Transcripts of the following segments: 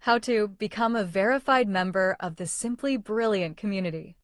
How to become a verified member of the Simply Brilliant community.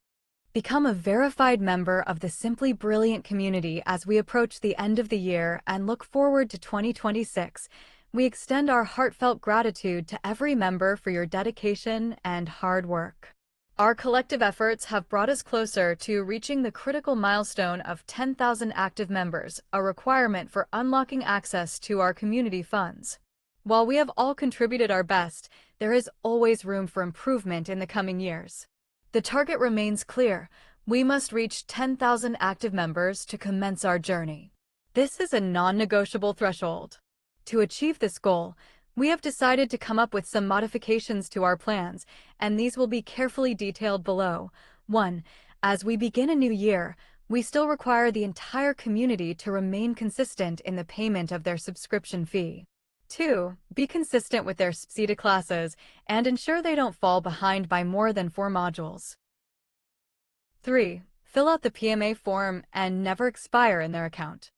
Become a verified member of the Simply Brilliant community as we approach the end of the year and look forward to 2026. We extend our heartfelt gratitude to every member for your dedication and hard work. Our collective efforts have brought us closer to reaching the critical milestone of 10,000 active members, a requirement for unlocking access to our community funds. While we have all contributed our best, there is always room for improvement in the coming years. The target remains clear. We must reach 10,000 active members to commence our journey. This is a non-negotiable threshold. To achieve this goal, we have decided to come up with some modifications to our plans, and these will be carefully detailed below. 1. As we begin a new year, we still require the entire community to remain consistent in the payment of their subscription fee. 2. Be consistent with their SPSETA classes and ensure they don't fall behind by more than 4 modules. 3. Fill out the PMA form and never expire in their account.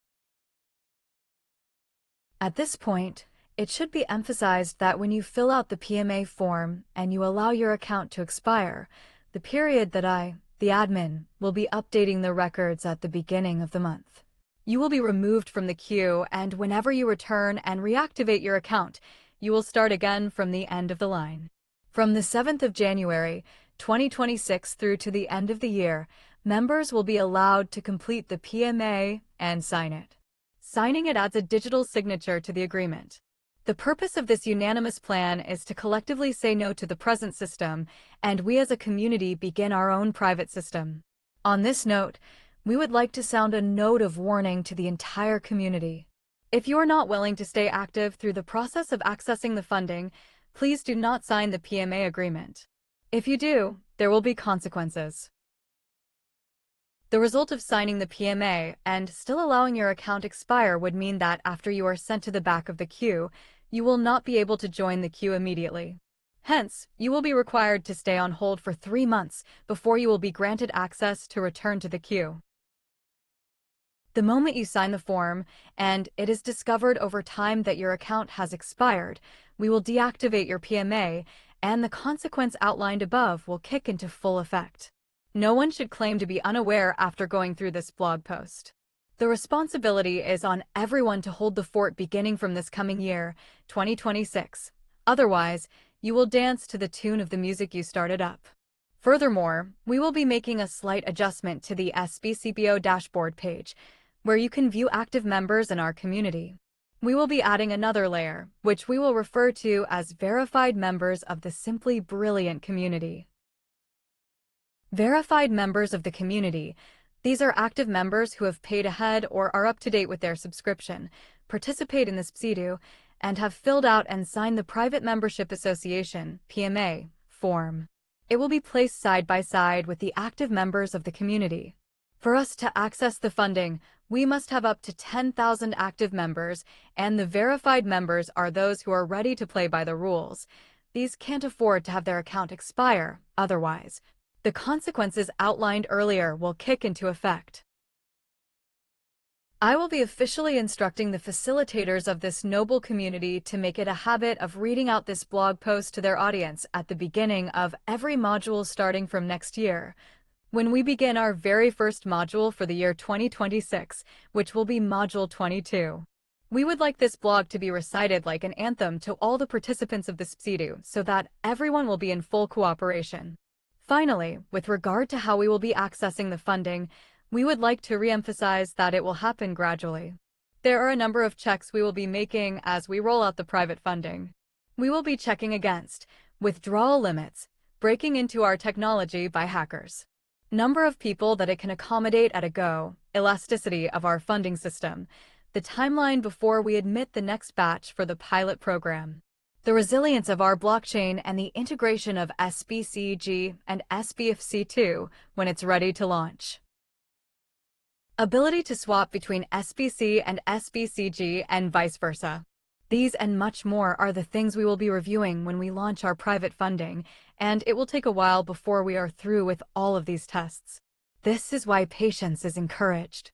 At this point, it should be emphasized that when you fill out the PMA form and you allow your account to expire, the period that the admin, will be updating the records at the beginning of the month. You will be removed from the queue, and whenever you return and reactivate your account, you will start again from the end of the line. From the 7th of January, 2026 through to the end of the year, members will be allowed to complete the PMA and sign it. Signing it adds a digital signature to the agreement. The purpose of this unanimous plan is to collectively say no to the present system, and we as a community begin our own private system. On this note, we would like to sound a note of warning to the entire community. If you are not willing to stay active through the process of accessing the funding, please do not sign the PMA agreement. If you do, there will be consequences. The result of signing the PMA and still allowing your account expire would mean that after you are sent to the back of the queue, you will not be able to join the queue immediately. Hence, you will be required to stay on hold for 3 months before you will be granted access to return to the queue. The moment you sign the form, and it is discovered over time that your account has expired, we will deactivate your PMA, and the consequence outlined above will kick into full effect. No one should claim to be unaware after going through this blog post. The responsibility is on everyone to hold the fort beginning from this coming year, 2026. Otherwise, you will dance to the tune of the music you started up. Furthermore, we will be making a slight adjustment to the SBCBO dashboard page, where you can view active members in our community. We will be adding another layer, which we will refer to as verified members of the Simply Brilliant community. Verified members of the community. These are active members who have paid ahead or are up to date with their subscription, participate in the SPSETA, and have filled out and signed the Private Membership Association (PMA) form. It will be placed side by side with the active members of the community. For us to access the funding, we must have up to 10,000 active members, and the verified members are those who are ready to play by the rules. These can't afford to have their account expire, otherwise, the consequences outlined earlier will kick into effect. I will be officially instructing the facilitators of this noble community to make it a habit of reading out this blog post to their audience at the beginning of every module starting from next year, when we begin our very first module for the year 2026, which will be Module 22. We would like this blog to be recited like an anthem to all the participants of the SPSETA so that everyone will be in full cooperation. Finally, with regard to how we will be accessing the funding, we would like to re-emphasize that it will happen gradually. There are a number of checks we will be making as we roll out the private funding. We will be checking against withdrawal limits, breaking into our technology by hackers, number of people that it can accommodate at a go, elasticity of our funding system, the timeline before we admit the next batch for the pilot program, the resilience of our blockchain, and the integration of SBCG and SBFC2 when it's ready to launch. Ability to swap between SBC and SBCG and vice versa. These and much more are the things we will be reviewing when we launch our private funding, and it will take a while before we are through with all of these tests. This is why patience is encouraged.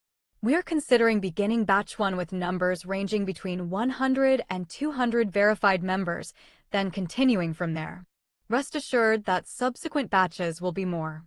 We're considering beginning batch 1 with numbers ranging between 100 and 200 verified members, then continuing from there. Rest assured that subsequent batches will be more.